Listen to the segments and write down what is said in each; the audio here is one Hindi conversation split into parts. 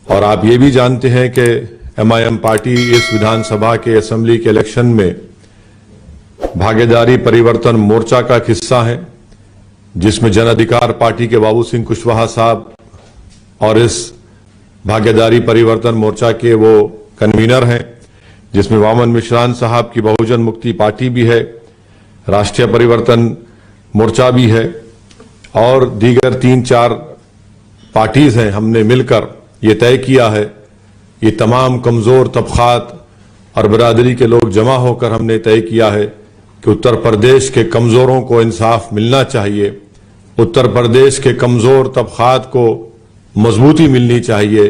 और आप ये भी जानते हैं कि MIM पार्टी इस विधानसभा के असेंबली के इलेक्शन में भागीदारी परिवर्तन मोर्चा का हिस्सा है, जिसमें जन अधिकार पार्टी के बाबू सिंह कुशवाहा साहब और इस भागीदारी परिवर्तन मोर्चा के वो कन्वीनर हैं, जिसमें वामन मिश्रान साहब की बहुजन मुक्ति पार्टी भी है, राष्ट्रीय परिवर्तन मोर्चा भी है और दीगर 3-4 पार्टीज हैं। हमने मिलकर ये तय किया है, ये तमाम कमजोर तबकात और बरादरी के लोग जमा होकर हमने तय किया है कि उत्तर प्रदेश के कमजोरों को इंसाफ मिलना चाहिए, उत्तर प्रदेश के कमजोर तबकात को मजबूती मिलनी चाहिए,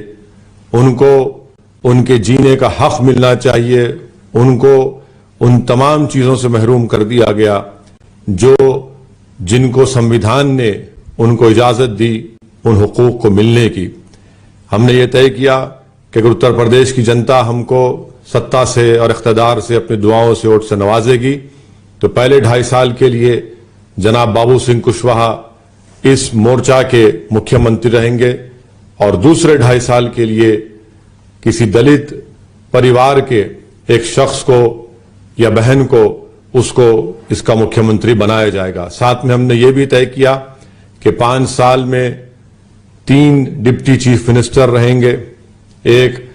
उनको उनके जीने का हक मिलना चाहिए, उनको उन तमाम चीजों से महरूम कर दिया गया जो जिनको संविधान ने उनको इजाजत दी उन हुकूक को मिलने की। हमने ये तय किया कि अगर उत्तर प्रदेश की जनता हमको सत्ता से और इख्तिदार से अपनी दुआओं से वोट से नवाजेगी तो पहले 2.5 साल के लिए जनाब बाबू सिंह कुशवाहा इस मोर्चा के मुख्यमंत्री रहेंगे और दूसरे 2.5 साल के लिए किसी दलित परिवार के एक शख्स को या बहन को उसको इसका मुख्यमंत्री बनाया जाएगा। साथ में हमने ये भी तय किया कि 5 साल में 3 डिप्टी चीफ मिनिस्टर रहेंगे, एक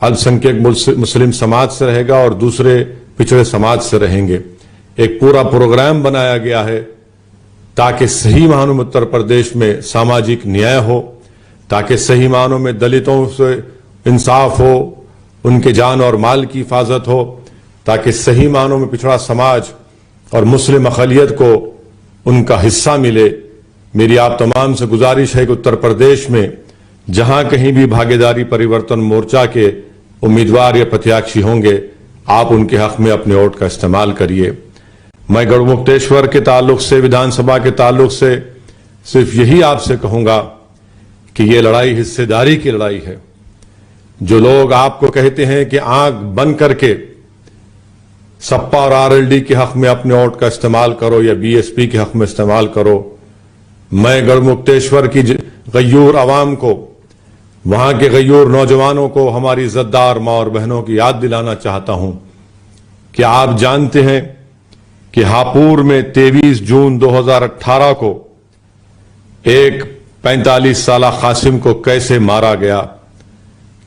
अल्पसंख्यक मुस्लिम समाज से रहेगा और दूसरे पिछड़े समाज से रहेंगे। एक पूरा प्रोग्राम बनाया गया है ताकि सही मानों में उत्तर प्रदेश में सामाजिक न्याय हो, ताकि सही मानों में दलितों से इंसाफ हो, उनके जान और माल की हिफाजत हो, ताकि सही मानों में पिछड़ा समाज और मुस्लिम अक़लियत को उनका हिस्सा मिले। मेरी आप तमाम से गुजारिश है कि उत्तर प्रदेश में जहां कहीं भी भागीदारी परिवर्तन मोर्चा के उम्मीदवार या प्रत्याशी होंगे, आप उनके हक में अपने वोट का इस्तेमाल करिए। मैं गढ़मुक्तेश्वर के ताल्लुक से, विधानसभा के ताल्लुक से सिर्फ यही आपसे कहूंगा कि ये लड़ाई हिस्सेदारी की लड़ाई है। जो लोग आपको कहते हैं कि आंख बंद करके सपा और RLD के हक में अपने वोट का इस्तेमाल करो या BSP के हक में इस्तेमाल करो, मैं गढ़मुक्तेश्वर की गयूर आवाम को, वहां के गयूर नौजवानों को हमारी इज्जतदार मां और बहनों की याद दिलाना चाहता हूं कि आप जानते हैं कि हापुड़ में 23 जून 2018 को एक 45 साला कासिम को कैसे मारा गया,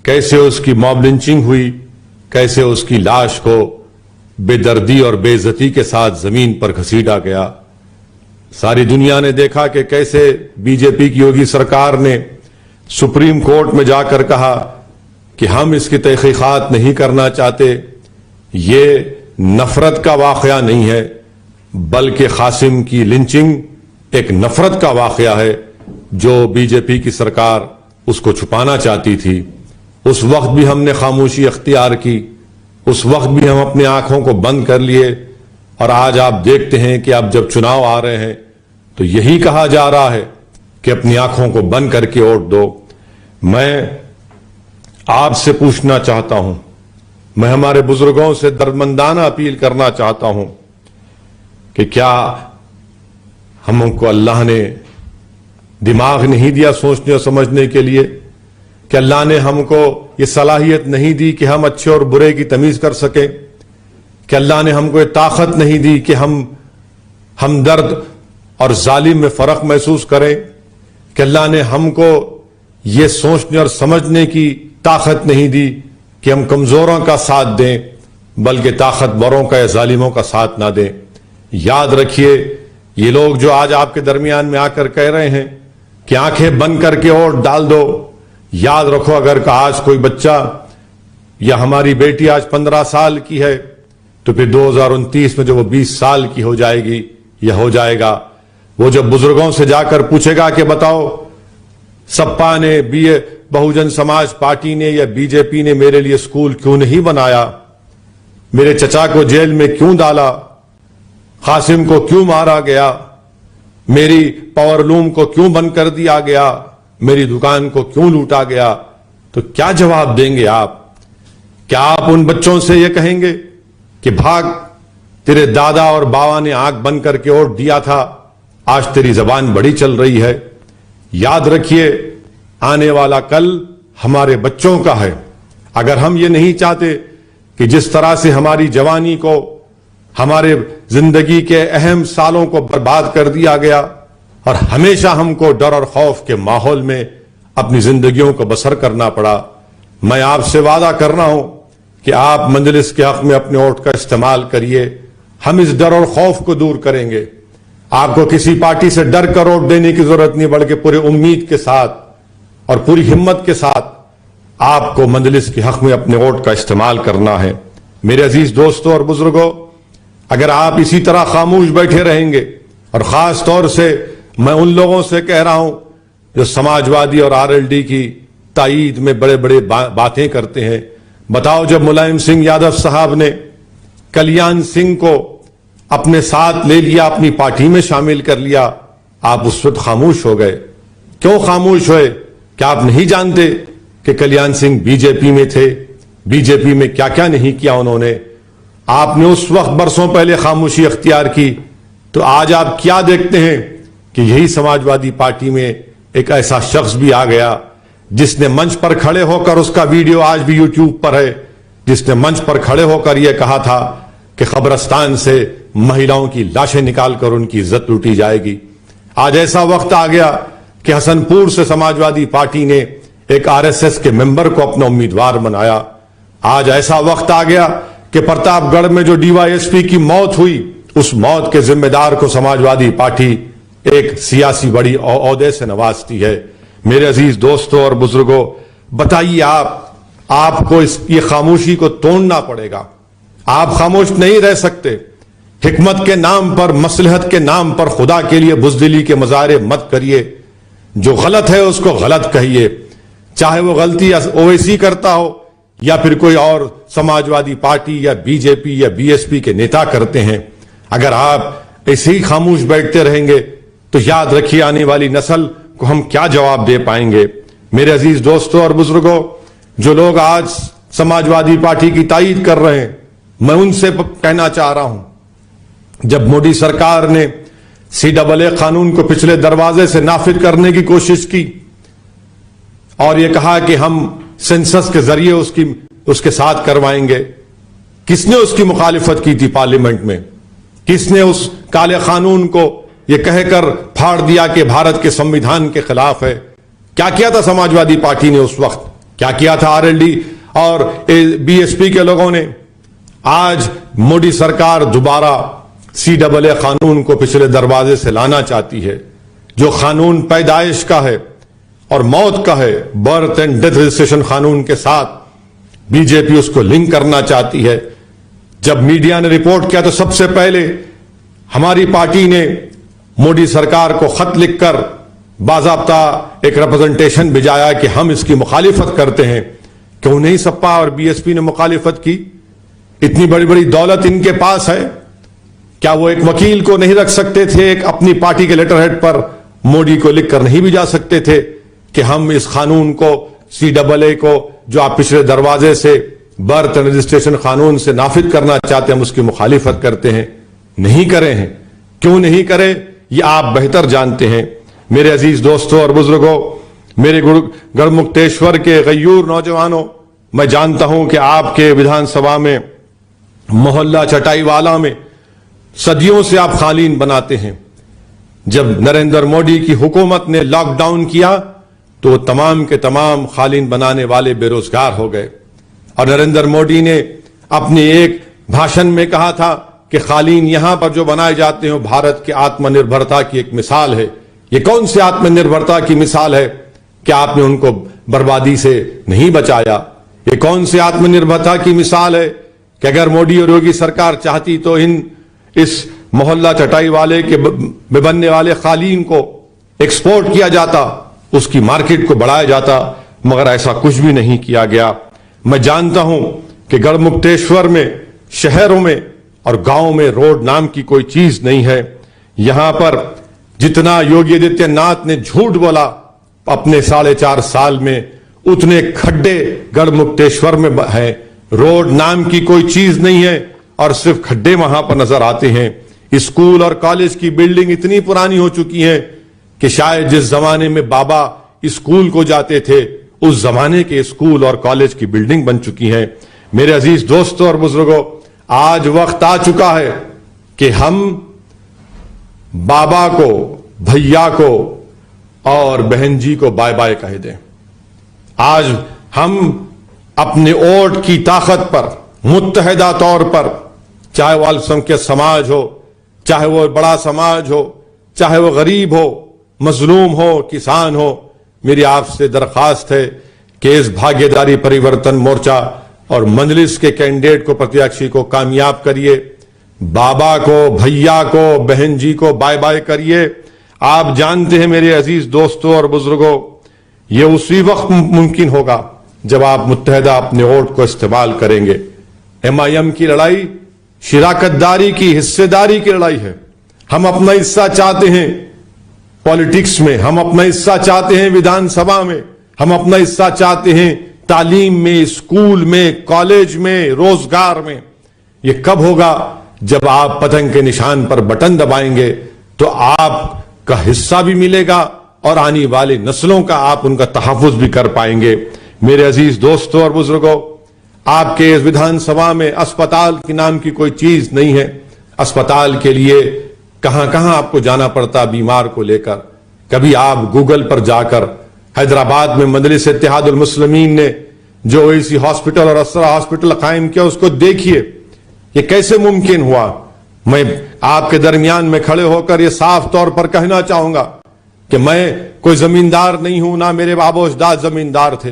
कैसे उसकी मॉब लिंचिंग हुई, कैसे उसकी लाश को बेदर्दी और बेइज्जती के साथ जमीन पर घसीटा गया। सारी दुनिया ने देखा कि कैसे बीजेपी की योगी सरकार ने सुप्रीम कोर्ट में जाकर कहा कि हम इसकी तहकीकात नहीं करना चाहते, ये नफरत का वाकया नहीं है बल्कि कासिम की लिंचिंग एक नफरत का वाकया है जो बीजेपी की सरकार उसको छुपाना चाहती थी। उस वक्त भी हमने खामोशी अख्तियार की, उस वक्त भी हम अपनी आंखों को बंद कर लिए और आज आप देखते हैं कि अब जब चुनाव आ रहे हैं तो यही कहा जा रहा है कि अपनी आंखों को बंद करके वोट दो। मैं आपसे पूछना चाहता हूं, मैं हमारे बुजुर्गों से दर्दमंदाना अपील करना चाहता हूं कि क्या हमको अल्लाह ने दिमाग नहीं दिया सोचने और समझने के लिए? कि अल्लाह ने हमको ये सलाहियत नहीं दी कि हम अच्छे और बुरे की तमीज कर सकें? कि अल्लाह ने हमको ये ताकत नहीं दी कि हम हमदर्द और जालिम में फर्क महसूस करें? कि अल्लाह ने हमको ये सोचने और समझने की ताकत नहीं दी कि हम कमजोरों का साथ दें बल्कि ताकतवरों का या जालिमों का साथ ना दें? याद रखिए, ये लोग जो आज आपके दरमियान में आकर कह रहे हैं कि आंखें बंद करके वोट डाल दो, याद रखो अगर आज कोई बच्चा या हमारी बेटी आज 15 साल की है तो फिर 2029 में जब वो 20 साल की हो जाएगी या हो जाएगा, वो जब बुजुर्गों से जाकर पूछेगा कि बताओ सपा ने, बहुजन समाज पार्टी ने या बीजेपी ने मेरे लिए स्कूल क्यों नहीं बनाया, मेरे चचा को जेल में क्यों डाला, कासिम को क्यों मारा गया, मेरी पावरलूम को क्यों बंद कर दिया गया, मेरी दुकान को क्यों लूटा गया, तो क्या जवाब देंगे आप? क्या आप उन बच्चों से ये कहेंगे कि भाग, तेरे दादा और बाबा ने आंख बंद करके वोट दिया था, आज तेरी जबान बड़ी चल रही है? याद रखिए, आने वाला कल हमारे बच्चों का है। अगर हम ये नहीं चाहते कि जिस तरह से हमारी जवानी को, हमारे जिंदगी के अहम सालों को बर्बाद कर दिया गया और हमेशा हमको डर और खौफ के माहौल में अपनी जिंदगियों को बसर करना पड़ा, मैं आपसे वादा कर रहा हूं कि आप मजलिस के हक में अपने वोट का इस्तेमाल करिए। हम इस डर और खौफ को दूर करेंगे। आपको किसी पार्टी से डर कर वोट देने की जरूरत नहीं, बल्कि पूरी उम्मीद के साथ और पूरी हिम्मत के साथ आपको मजलिस के हक में अपने वोट का इस्तेमाल करना है। मेरे अजीज दोस्तों और बुजुर्गों, अगर आप इसी तरह खामोश बैठे रहेंगे, और खास तौर से मैं उन लोगों से कह रहा हूं जो समाजवादी और आरएलडी की ताईद में बड़े बड़े बातें करते हैं, बताओ जब मुलायम सिंह यादव साहब ने कल्याण सिंह को अपने साथ ले लिया, अपनी पार्टी में शामिल कर लिया, आप उस वक्त खामोश हो गए। क्यों खामोश हुए? क्या आप नहीं जानते कि कल्याण सिंह बीजेपी में थे? बीजेपी में क्या क्या नहीं किया उन्होंने। आपने उस वक्त बरसों पहले खामोशी अख्तियार की, तो आज आप क्या देखते हैं कि यही समाजवादी पार्टी में एक ऐसा शख्स भी आ गया जिसने मंच पर खड़े होकर, उसका वीडियो आज भी यूट्यूब पर है, जिसने मंच पर खड़े होकर यह कहा था कि कब्रिस्तान से महिलाओं की लाशें निकालकर उनकी इज्जत लूटी जाएगी। आज ऐसा वक्त आ गया कि हसनपुर से समाजवादी पार्टी ने एक आरएसएस के मेंबर को अपना उम्मीदवार बनाया। आज ऐसा वक्त आ गया कि प्रतापगढ़ में जो डीवाईएसपी की मौत हुई, उस मौत के जिम्मेदार को समाजवादी पार्टी एक सियासी बड़ी ओहदे से नवाजती है। मेरे अजीज दोस्तों और बुजुर्गों, बताइए आपको ये खामोशी को तोड़ना पड़ेगा। आप खामोश नहीं रह सकते। हिकमत के नाम पर, मसलहत के नाम पर खुदा के लिए बुज़दिली के मुजाहरे मत करिए। जो गलत है उसको गलत कहिए, चाहे वो गलती ओवैसी करता हो या फिर कोई और समाजवादी पार्टी या बीजेपी या बीएसपी के नेता करते हैं। अगर आप ऐसे ही खामोश बैठते रहेंगे तो याद रखिए आने वाली नस्ल को हम क्या जवाब दे पाएंगे। मेरे अजीज दोस्तों और बुजुर्गों, जो लोग आज समाजवादी पार्टी की ताईद कर रहे हैं, मैं उनसे कहना चाह रहा हूं, जब मोदी सरकार ने CAA कानून को पिछले दरवाजे से नाफिज करने की कोशिश की और यह कहा कि हम सेंसस के जरिए उसके साथ करवाएंगे, किसने उसकी मुखालिफत की थी पार्लियामेंट में? किसने उस काले कानून को यह कहकर फाड़ दिया कि भारत के संविधान के खिलाफ है? क्या किया था समाजवादी पार्टी ने उस वक्त? क्या किया था आरएलडी और बीएसपी के लोगों ने? आज मोदी सरकार दोबारा CAA कानून को पिछले दरवाजे से लाना चाहती है, जो कानून पैदाइश का है और मौत का है, बर्थ एंड डेथ रजिस्ट्रेशन कानून के साथ बीजेपी उसको लिंक करना चाहती है। जब मीडिया ने रिपोर्ट किया तो सबसे पहले हमारी पार्टी ने मोदी सरकार को खत लिखकर बाज़ाब्ता एक रिप्रेजेंटेशन भिजाया कि हम इसकी मुखालिफत करते हैं। क्यों नहीं सपा और बीएसपी ने मुखालिफत की? इतनी बड़ी बड़ी दौलत इनके पास है, क्या वो एक वकील को नहीं रख सकते थे? एक अपनी पार्टी के लेटर हेड पर मोदी को लिखकर नहीं भी जा सकते थे कि हम इस कानून को, CAA को, जो आप पिछले दरवाजे से बर्थ रजिस्ट्रेशन कानून से नाफिज करना चाहते हैं, हम उसकी मुखालिफत करते हैं? नहीं करे हैं। क्यों नहीं करे ये आप बेहतर जानते हैं। मेरे अजीज दोस्तों और बुजुर्गों, मेरे गढ़मुक्तेश्वर के गयूर नौजवानों, मैं जानता हूं कि आपके विधानसभा में मोहल्ला चटाईवाला में सदियों से आप कालीन बनाते हैं। जब नरेंद्र मोदी की हुकूमत ने लॉकडाउन किया तो तमाम के तमाम कालीन बनाने वाले बेरोजगार हो गए और नरेंद्र मोदी ने अपने एक भाषण में कहा था कि कालीन यहां पर जो बनाए जाते हैं भारत की आत्मनिर्भरता की एक मिसाल है। ये कौन सी आत्मनिर्भरता की मिसाल है कि आपने उनको बर्बादी से नहीं बचाया? ये कौन सी आत्मनिर्भरता की मिसाल है कि अगर मोदी और योगी सरकार चाहती तो इस मोहल्ला चटाई वाले के में बनने वाले कालीन को एक्सपोर्ट किया जाता, उसकी मार्केट को बढ़ाया जाता, मगर ऐसा कुछ भी नहीं किया गया। मैं जानता हूं कि गढ़मुक्तेश्वर में, शहरों में और गांव में रोड नाम की कोई चीज नहीं है। यहां पर जितना योगी आदित्यनाथ ने झूठ बोला अपने 4.5 साल में, उतने खड्डे गढ़मुक्तेश्वर में हैं। रोड नाम की कोई चीज नहीं है और सिर्फ खड्डे वहां पर नजर आते हैं। स्कूल और कॉलेज की बिल्डिंग इतनी पुरानी हो चुकी है कि शायद जिस जमाने में बाबा स्कूल को जाते थे उस जमाने के स्कूल और कॉलेज की बिल्डिंग बन चुकी हैं। मेरे अजीज दोस्तों और बुजुर्गों, आज वक्त आ चुका है कि हम बाबा को, भैया को और बहन जी को बाय बाय कह दें। आज हम अपने वोट की ताकत पर मुत्तहिदा तौर पर, चाहे वो अल्पसंख्यक समाज हो, चाहे वो बड़ा समाज हो, चाहे वो गरीब हो, मजलूम हो, किसान हो, मेरी आपसे दरखास्त है कि इस भागीदारी परिवर्तन मोर्चा और मजलिस के कैंडिडेट को, प्रत्याशी को कामयाब करिए। बाबा को, भैया को, बहन जी को बाय बाय करिए। आप जानते हैं मेरे अजीज दोस्तों और बुजुर्गों, ये उसी वक्त मुमकिन होगा जब आप मुत्तहिदा अपने वोट को इस्तेमाल करेंगे। MIM की लड़ाई शिराकतदारी की, हिस्सेदारी की लड़ाई है। हम अपना हिस्सा चाहते हैं पॉलिटिक्स में, हम अपना हिस्सा चाहते हैं विधानसभा में, हम अपना हिस्सा चाहते हैं तालीम में, स्कूल में, कॉलेज में, रोजगार में। ये कब होगा? जब आप पतंग के निशान पर बटन दबाएंगे तो आपका हिस्सा भी मिलेगा और आने वाली नस्लों का आप उनका तहफ्फुज भी कर पाएंगे। मेरे अजीज दोस्तों और बुजुर्गों, आपके इस विधानसभा में अस्पताल के नाम की कोई चीज नहीं है। अस्पताल के लिए कहां कहां आपको जाना पड़ता बीमार को लेकर। कभी आप गूगल पर जाकर हैदराबाद में मजलिस इत्तेहादुल मुस्लिमीन ने जो ओएसी हॉस्पिटल और असरा हॉस्पिटल कायम किया, उसको देखिए ये कैसे मुमकिन हुआ। मैं आपके दरमियान में खड़े होकर यह साफ तौर पर कहना चाहूंगा कि मैं कोई जमींदार नहीं हूं, ना मेरे बाबो अजदाद जमींदार थे,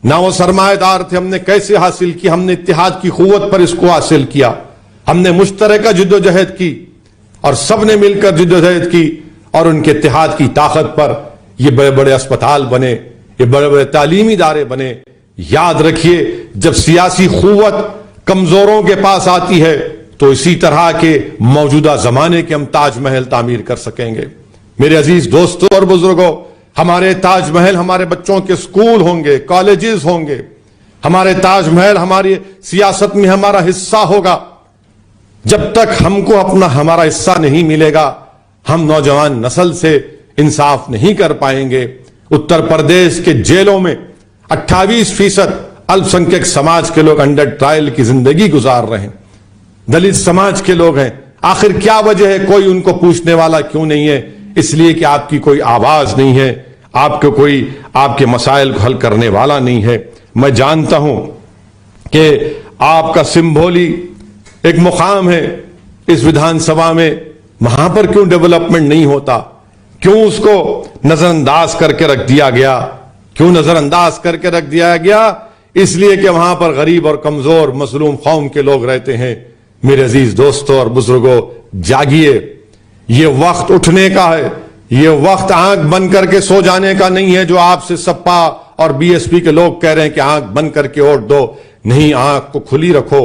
ना वो सरमाएदार थे। हमने कैसे हासिल किया? हमने इत्तेहाद की कुव्वत पर इसको हासिल किया। हमने मुश्तरका जिद्दोजहद की और सबने मिलकर जिद्दोजहद की और उनके इत्तेहाद की ताकत पर ये बड़े बड़े अस्पताल बने, ये बड़े बड़े तालीमी इदारे बने। याद रखिए, जब सियासी कुव्वत कमजोरों के पास आती है तो इसी तरह के मौजूदा जमाने के हम ताजमहल तामीर कर सकेंगे। मेरे अजीज दोस्तों और बुजुर्गों, हमारे ताजमहल हमारे बच्चों के स्कूल होंगे, कॉलेजेस होंगे। हमारे ताजमहल हमारी सियासत में हमारा हिस्सा होगा। जब तक हमको अपना हमारा हिस्सा नहीं मिलेगा, हम नौजवान नस्ल से इंसाफ नहीं कर पाएंगे। उत्तर प्रदेश के जेलों में 28% अल्पसंख्यक समाज के लोग अंडर ट्रायल की जिंदगी गुजार रहे हैं, दलित समाज के लोग हैं। आखिर क्या वजह है? कोई उनको पूछने वाला क्यों नहीं है? इसलिए कि आपकी कोई आवाज नहीं है, आपको कोई आपके मसाइल को हल करने वाला नहीं है। मैं जानता हूं कि आपका सिंबोली एक मुकाम है इस विधानसभा में, वहां पर क्यों डेवलपमेंट नहीं होता? क्यों उसको नजरअंदाज करके रख दिया गया? क्यों नजरअंदाज करके रख दिया गया? इसलिए कि वहां पर गरीब और कमजोर मजलूम कौम के लोग रहते हैं। मेरे अजीज दोस्तों और बुजुर्गों, जागिए, ये वक्त उठने का है। ये वक्त आंख बंद करके सो जाने का नहीं है, जो आपसे सपा और BSP के लोग कह रहे हैं कि आंख बंद करके वोट दो। नहीं, आंख को खुली रखो,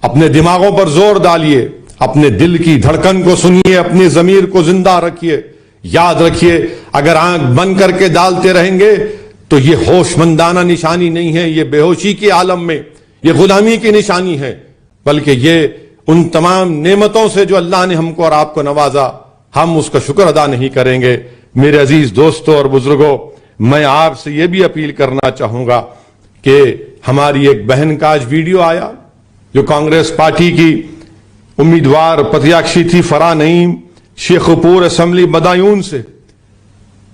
अपने दिमागों पर जोर डालिए, अपने दिल की धड़कन को सुनिए, अपनी जमीर को जिंदा रखिए। याद रखिए, अगर आंख बंद करके डालते रहेंगे तो ये होशमंदाना निशानी नहीं है, ये बेहोशी के आलम में, ये गुलामी की निशानी है, बल्कि ये उन तमाम नेमतों से जो अल्लाह ने हमको और आपको नवाजा, हम उसका शुक्र अदा नहीं करेंगे। मेरे अजीज दोस्तों और बुजुर्गों, मैं आपसे यह भी अपील करना चाहूंगा कि हमारी एक बहन का आज वीडियो आया जो कांग्रेस पार्टी की उम्मीदवार प्रत्याशी थी, फराह नईम, शेखपुर असेंबली बदायूं से।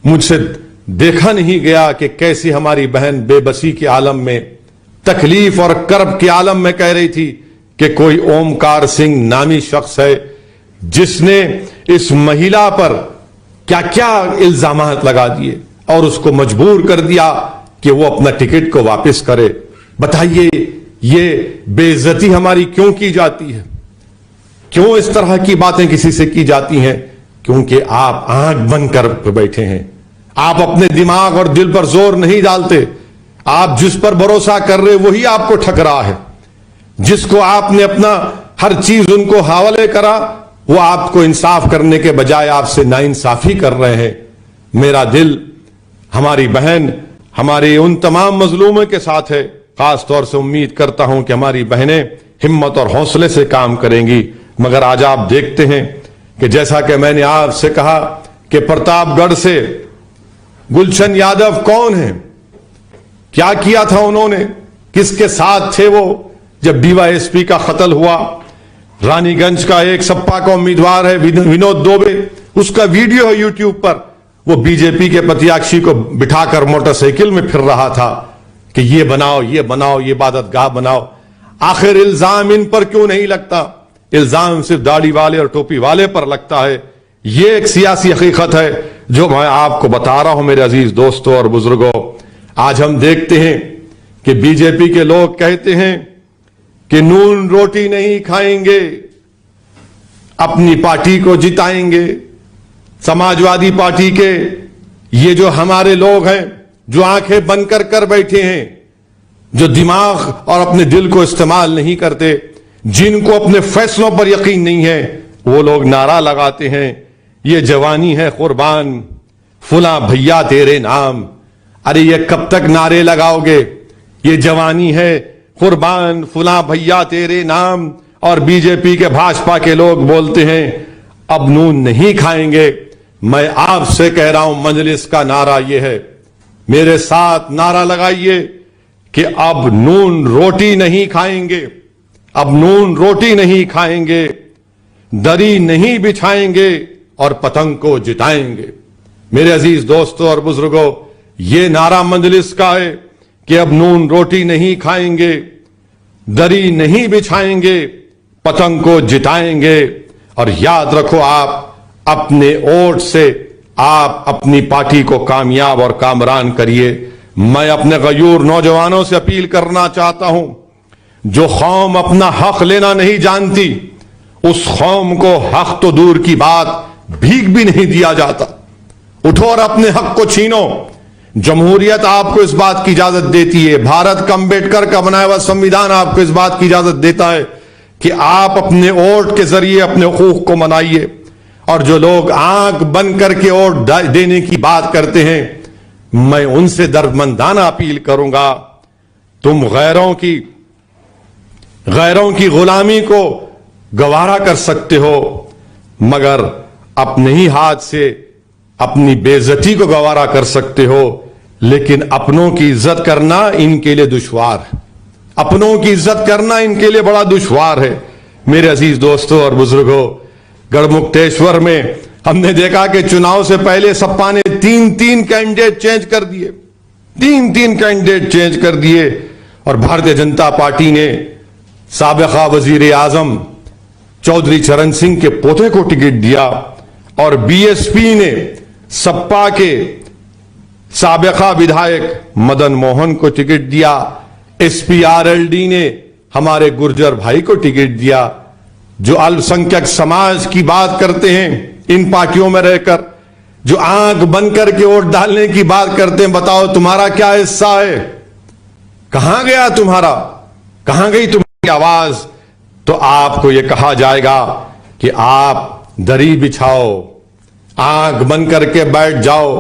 मुझसे देखा नहीं गया कि कैसी हमारी बहन बेबसी के आलम में, तकलीफ और कर्ब के आलम में कह रही थी कि कोई ओमकार सिंह नामी शख्स है जिसने इस महिला पर क्या क्या इल्जामात लगा दिए और उसको मजबूर कर दिया कि वो अपना टिकट को वापस करे। बताइए, ये बेइज्जती हमारी क्यों की जाती है? क्यों इस तरह की बातें किसी से की जाती हैं? क्योंकि आप आंख बंद कर बैठे हैं, आप अपने दिमाग और दिल पर जोर नहीं डालते। आप जिस पर भरोसा कर रहे वही आपको ठकरा है। जिसको आपने अपना हर चीज उनको हवाले करा, वो आपको इंसाफ करने के बजाय आपसे नाइंसाफी कर रहे हैं। मेरा दिल हमारी बहन, हमारे उन तमाम मजलूमों के साथ है। खास तौर से उम्मीद करता हूं कि हमारी बहनें हिम्मत और हौसले से काम करेंगी। मगर आज आप देखते हैं कि जैसा कि मैंने आपसे कहा कि प्रतापगढ़ से गुलशन यादव कौन है? क्या किया था उन्होंने, किसके साथ थे वो जब डीवाईएसपी का कत्ल हुआ। रानीगंज का एक सपा का उम्मीदवार है विनोद दुबे, उसका वीडियो है यूट्यूब पर, वो बीजेपी के प्रत्याशी को बिठाकर मोटरसाइकिल में फिर रहा था कि ये बनाओ, ये इबादतगाह बनाओ। आखिर इल्जाम इन पर क्यों नहीं लगता? इल्जाम सिर्फ दाढ़ी वाले और टोपी वाले पर लगता है। ये एक सियासी हकीकत है जो मैं आपको बता रहा हूं मेरे अजीज दोस्तों और बुजुर्गों। आज हम देखते हैं कि बीजेपी के लोग कहते हैं कि नून रोटी नहीं खाएंगे, अपनी पार्टी को जिताएंगे। समाजवादी पार्टी के ये जो हमारे लोग हैं जो आंखें बंद कर बैठे हैं, जो दिमाग और अपने दिल को इस्तेमाल नहीं करते, जिनको अपने फैसलों पर यकीन नहीं है, वो लोग नारा लगाते हैं ये जवानी है कुर्बान, फुला भैया तेरे नाम। अरे ये कब तक नारे लगाओगे? ये जवानी है कुर्बान, फुला भैया तेरे नाम। और बीजेपी के भाजपा के लोग बोलते हैं अब नून नहीं खाएंगे। मैं आपसे कह रहा हूं मजलिस का नारा यह है, मेरे साथ नारा लगाइए कि अब नून रोटी नहीं खाएंगे, अब नून रोटी नहीं खाएंगे, दरी नहीं बिछाएंगे और पतंग को जिताएंगे। मेरे अजीज दोस्तों और बुजुर्गों, ये नारा मजलिस का है कि अब नून रोटी नहीं खाएंगे, दरी नहीं बिछाएंगे, पतंग को जिताएंगे। और याद रखो, आप अपने वोट से आप अपनी पार्टी को कामयाब और कामरान करिए। मैं अपने गयूर नौजवानों से अपील करना चाहता हूं, जो कौम अपना हक लेना नहीं जानती, उस कौम को हक तो दूर की बात भीख भी नहीं दिया जाता। उठो और अपने हक को छीनो। जमहूरियत आपको इस बात की इजाजत देती है, भारत का अम्बेडकर का बनाया हुआ संविधान आपको इस बात की इजाजत देता है कि आप अपने वोट के जरिए अपने हुकूक को मनाइए। और जो लोग आंख बंद करके वोट देने की बात करते हैं, मैं उनसे दर्दमंदाना अपील करूंगा, तुम गैरों की गुलामी को गवारा कर सकते हो, मगर अपने ही हाथ से अपनी बेइज्जती को गवारा कर सकते हो, लेकिन अपनों की इज्जत करना इनके लिए दुश्वार है। अपनों की इज्जत करना इनके लिए बड़ा दुश्वार है। मेरे अजीज दोस्तों और बुजुर्गों, गढ़मुक्तेश्वर में हमने देखा कि चुनाव से पहले सपा ने तीन कैंडिडेट चेंज कर दिए, तीन कैंडिडेट चेंज कर दिए। और भारतीय जनता पार्टी ने साबिका वजीर आजम चौधरी चरण सिंह के पोते को टिकट दिया और बीएसपी ने सपा के साबिका विधायक मदन मोहन को टिकट दिया। एसपीआरएलडी ने हमारे गुर्जर भाई को टिकट दिया। जो अल्पसंख्यक समाज की बात करते हैं इन पार्टियों में रहकर, जो आंख बंद करके वोट डालने की बात करते हैं, बताओ तुम्हारा क्या हिस्सा है? कहां गया तुम्हारा, कहां गई तुम्हारी आवाज? तो आपको यह कहा जाएगा कि आप दरी बिछाओ, आंख बंद करके बैठ जाओ,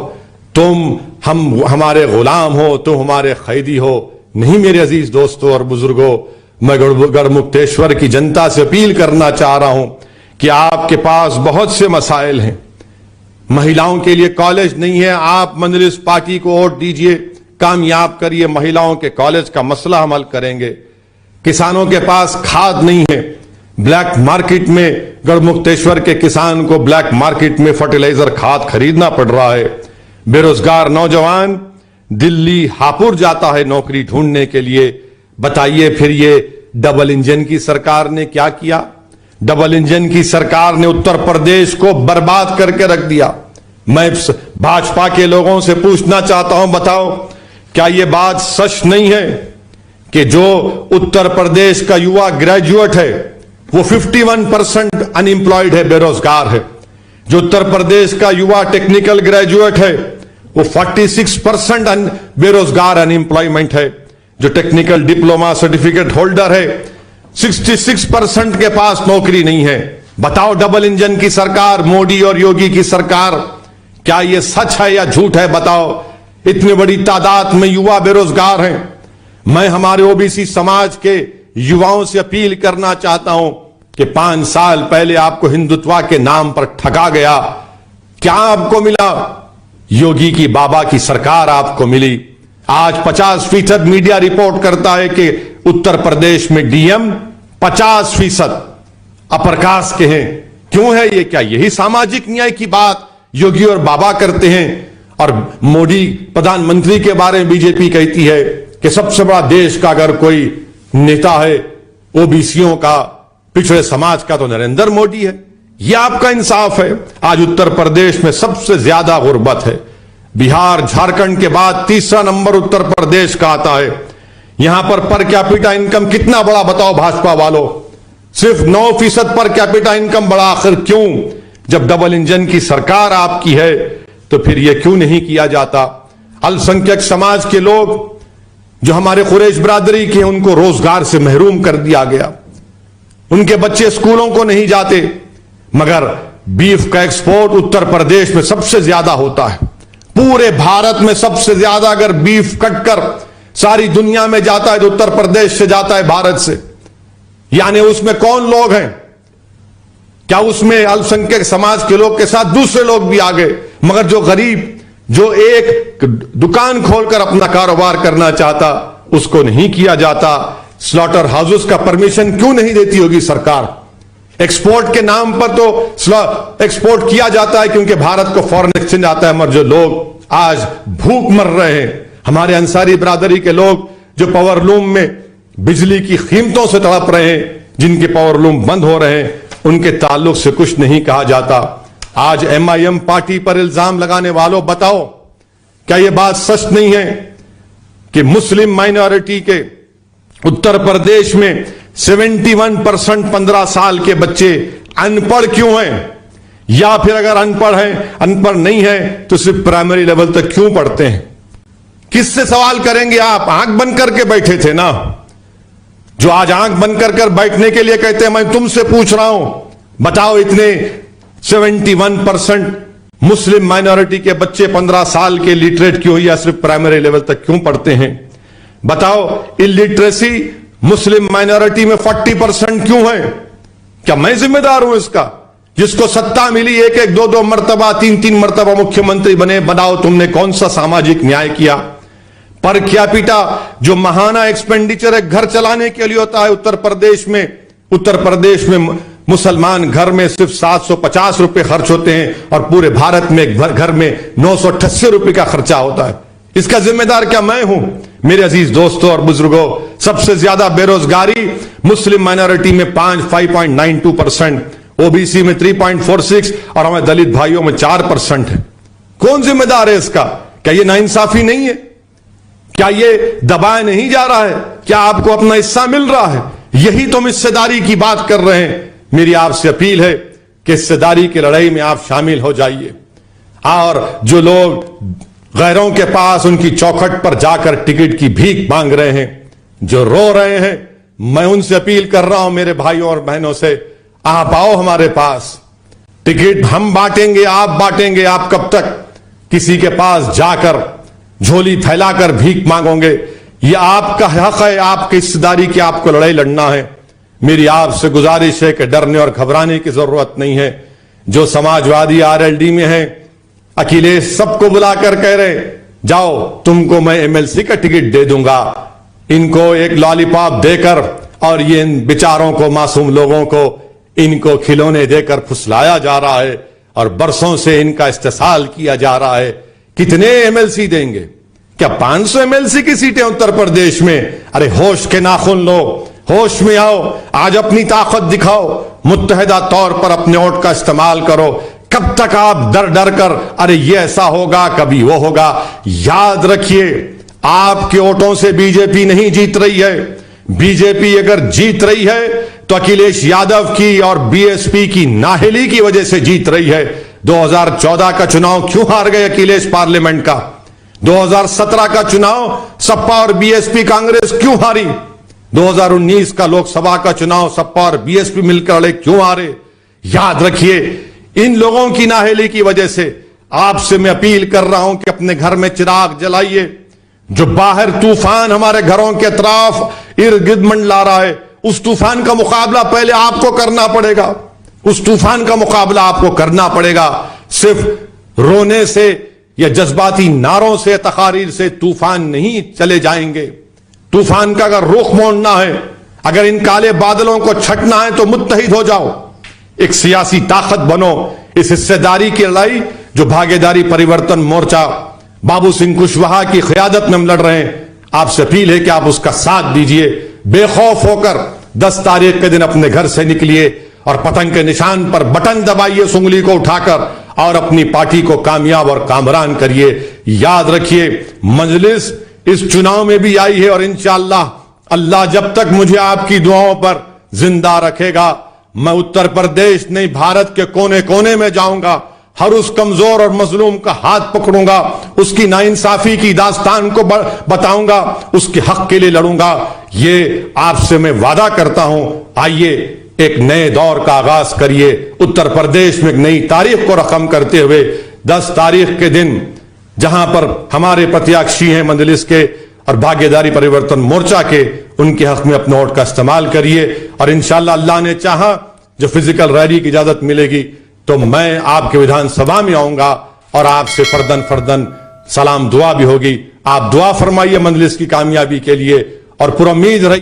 तुम हमारे गुलाम हो, तुम हमारे कैदी हो। नहीं मेरे अजीज दोस्तों और बुजुर्गों, मैं गढ़मुक्तेश्वर की जनता से अपील करना चाह रहा हूं कि आपके पास बहुत से मसाइल हैं। महिलाओं के लिए कॉलेज नहीं है, आप मजलिस पार्टी को वोट दीजिए, कामयाब करिए, महिलाओं के कॉलेज का मसला हम हल करेंगे। किसानों के पास खाद नहीं है, ब्लैक मार्केट में गढ़मुक्तेश्वर के किसान को ब्लैक मार्केट में फर्टिलाइजर खाद खरीदना पड़ रहा है। बेरोजगार नौजवान दिल्ली हापुड़ जाता है नौकरी ढूंढने के लिए। बताइए फिर ये डबल इंजन की सरकार ने क्या किया? डबल इंजन की सरकार ने उत्तर प्रदेश को बर्बाद करके रख दिया। मैं भाजपा के लोगों से पूछना चाहता हूं, बताओ क्या यह बात सच नहीं है कि जो उत्तर प्रदेश का युवा ग्रेजुएट है वो 51% अनएम्प्लॉयड है, बेरोजगार है। जो उत्तर प्रदेश का युवा टेक्निकल ग्रेजुएट है वो 46% बेरोजगार अनएम्प्लॉयमेंट है। जो टेक्निकल डिप्लोमा सर्टिफिकेट होल्डर है 66% के पास नौकरी नहीं है। बताओ डबल इंजन की सरकार, मोदी और योगी की सरकार, क्या यह सच है या झूठ है? बताओ। इतनी बड़ी तादाद में युवा बेरोजगार हैं। मैं हमारे ओबीसी समाज के युवाओं से अपील करना चाहता हूं कि 5 साल पहले आपको हिंदुत्व के नाम पर ठगा गया। क्या आपको मिला? योगी की बाबा की सरकार आपको मिली। आज 50% मीडिया रिपोर्ट करता है कि उत्तर प्रदेश में डीएम 50% अपर कास्ट के हैं। क्यों है ये? क्या यही सामाजिक न्याय की बात योगी और बाबा करते हैं? और मोदी प्रधानमंत्री के बारे में बीजेपी कहती है कि सबसे बड़ा देश का अगर कोई नेता है ओबीसीओं का, पिछड़े समाज का, तो नरेंद्र मोदी है। यह आपका इंसाफ है? आज उत्तर प्रदेश में सबसे ज्यादा गुर्बत है। बिहार झारखंड के बाद तीसरा नंबर उत्तर प्रदेश का आता है। यहां पर कैपिटा इनकम कितना बड़ा बताओ भाजपा वालों? सिर्फ 9% पर कैपिटा इनकम बड़ा। आखिर क्यों? जब डबल इंजन की सरकार आपकी है तो फिर यह क्यों नहीं किया जाता? अल्पसंख्यक समाज के लोग जो हमारे कुरैश बिरादरी के, उनको रोजगार से महरूम कर दिया गया। उनके बच्चे स्कूलों को नहीं जाते। मगर बीफ का एक्सपोर्ट उत्तर प्रदेश में सबसे ज्यादा होता है। पूरे भारत में सबसे ज्यादा अगर बीफ कटकर सारी दुनिया में जाता है तो उत्तर प्रदेश से जाता है, भारत से। यानी उसमें कौन लोग हैं? क्या उसमें अल्पसंख्यक समाज के लोग के साथ दूसरे लोग भी आ गए? मगर जो गरीब, जो एक दुकान खोलकर अपना कारोबार करना चाहता, उसको नहीं किया जाता। स्लॉटर हाउसेस का परमिशन क्यों नहीं देती होगी सरकार? एक्सपोर्ट के नाम पर तो एक्सपोर्ट किया जाता है क्योंकि भारत को फॉरेन एक्सचेंज आता है। मगर जो लोग आज भूख मर रहे हैं, हमारे अंसारी बिरादरी के लोग जो पावरलूम में बिजली की कीमतों से तड़प रहे हैं, जिनके पावरलूम बंद हो रहे हैं, उनके ताल्लुक से कुछ नहीं कहा जाता। आज एमआईएम पार्टी पर इल्जाम लगाने वालों, बताओ क्या यह बात सच नहीं है कि मुस्लिम माइनॉरिटी के उत्तर प्रदेश में 71% 15 साल के बच्चे अनपढ़ क्यों हैं? या फिर अगर अनपढ़ नहीं है तो सिर्फ प्राइमरी लेवल तक क्यों पढ़ते हैं? किससे सवाल करेंगे आप? आंख बंद करके बैठे थे ना। जो आज आंख बंद कर बैठने के लिए कहते हैं, मैं तुमसे पूछ रहा हूं, बताओ इतने 71% मुस्लिम माइनॉरिटी के बच्चे 15 साल के लिटरेट क्यों या सिर्फ प्राइमरी लेवल तक क्यों पढ़ते हैं? बताओ इलिटरेसी मुस्लिम माइनॉरिटी में 40% क्यों है? क्या मैं जिम्मेदार हूं इसका? जिसको सत्ता मिली, एक एक दो मर्तबा, तीन मर्तबा मुख्यमंत्री बने, बताओ तुमने कौन सा सामाजिक न्याय किया? पर कैपिटा जो महाना एक्सपेंडिचर है घर चलाने के लिए होता है उत्तर प्रदेश में मुसलमान घर में सिर्फ 750 रुपए खर्च होते हैं और पूरे भारत में घर में 988 रुपए का खर्चा होता है। इसका जिम्मेदार क्या मैं हूं? मेरे अजीज दोस्तों और बुजुर्गों, सबसे ज्यादा बेरोजगारी मुस्लिम माइनॉरिटी में 5.92%, ओबीसी में 3.46 और हमारे दलित भाइयों में 4% है। कौन जिम्मेदार है इसका? क्या यह नाइंसाफी नहीं है? क्या यह दबाया नहीं जा रहा है? क्या आपको अपना हिस्सा मिल रहा है? यही तुम हिस्सेदारी की बात कर रहे हैं। मेरी आपसे अपील है कि हिस्सेदारी की लड़ाई में आप शामिल हो जाइए। और जो लोग गैरों के पास उनकी चौखट पर जाकर टिकट की भीख मांग रहे हैं, जो रो रहे हैं, मैं उनसे अपील कर रहा हूं मेरे भाइयों और बहनों से, आप आओ हमारे पास। टिकट हम बांटेंगे, आप बांटेंगे। आप कब तक किसी के पास जाकर झोली फैलाकर भीख मांगोगे? यह आपका हक है, आपकी हिस्सेदारी की आपको लड़ाई लड़ना है। मेरी आपसे गुजारिश है कि डरने और घबराने की जरूरत नहीं है। जो समाजवादी आरएलडी में है, अखिलेश सबको बुलाकर कह रहे जाओ तुमको मैं एमएलसी का टिकट दे दूंगा। इनको एक लॉलीपॉप देकर और ये इन बेचारों को, मासूम लोगों को, इनको खिलौने देकर फुसलाया जा रहा है और बरसों से इनका इस्तेसाल किया जा रहा है। कितने एमएलसी देंगे? क्या 500 एमएलसी की सीटें उत्तर प्रदेश में? अरे होश के नाखून लो, होश में आओ, आज अपनी ताकत दिखाओ, मुत्तहिदा तौर पर अपने वोट का इस्तेमाल करो। कब तक आप डर डर कर अरे ये ऐसा होगा, कभी वो होगा? याद रखिए, आपके वोटों से बीजेपी नहीं जीत रही है। बीजेपी अगर जीत रही है तो अखिलेश यादव की और बीएसपी की नाहली की वजह से जीत रही है। 2014 का चुनाव क्यों हार गए अखिलेश पार्लियामेंट का? 2017 का चुनाव सपा और बीएसपी कांग्रेस क्यों हारी? 2019 का लोकसभा का चुनाव सपा और बीएसपी मिलकर लड़े, क्यों हारे? याद रखिए, इन लोगों की नाहेली की वजह से आपसे मैं अपील कर रहा हूं कि अपने घर में चिराग जलाइए। जो बाहर तूफान हमारे घरों के अतराफ इर्द गिर्द मंडला रहा है, उस तूफान का मुकाबला पहले आपको करना पड़ेगा। उस तूफान का मुकाबला आपको करना पड़ेगा। सिर्फ रोने से या जज्बाती नारों से, तकारीर से तूफान नहीं चले जाएंगे। तूफान का अगर रुख मोड़ना है, अगर इन काले बादलों को छटना है तो मुत्तहिद हो जाओ, एक सियासी ताकत बनो। इस हिस्सेदारी की लड़ाई जो भागीदारी परिवर्तन मोर्चा बाबू सिंह कुशवाहा की क़यादत में हम लड़ रहे हैं, आपसे अपील है कि आप उसका साथ दीजिए। बेखौफ होकर 10 तारीख के दिन अपने घर से निकलिए और पतंग के निशान पर बटन दबाइए उस उंगली को उठाकर और अपनी पार्टी को कामयाब और कामरान करिए। याद रखिए, मजलिस इस चुनाव में भी आई है और इंशाअल्लाह अल्लाह जब तक मुझे आपकी दुआओं पर जिंदा रखेगा, मैं उत्तर प्रदेश नहीं भारत के कोने कोने में जाऊंगा, हर उस कमजोर और मजलूम का हाथ पकड़ूंगा, उसकी नाइंसाफी की दास्तान को बताऊंगा, उसके हक के लिए लड़ूंगा। ये आपसे मैं वादा करता हूं। आइए एक नए दौर का आगाज करिए, उत्तर प्रदेश में एक नई तारीख को रकम करते हुए 10 तारीख के दिन जहां पर हमारे प्रत्याशी हैं मजलिस के और भागीदारी परिवर्तन मोर्चा के, उनके हक में अपने वोट का इस्तेमाल करिए। और इंशाअल्लाह अल्लाह ने चाहा जो फिजिकल रैली की इजाजत मिलेगी तो मैं आपके विधानसभा में आऊंगा और आपसे फर्दन फर्दन सलाम दुआ भी होगी। आप दुआ फरमाइए मजलिस की कामयाबी के लिए और पुरुम्मीद रहिए।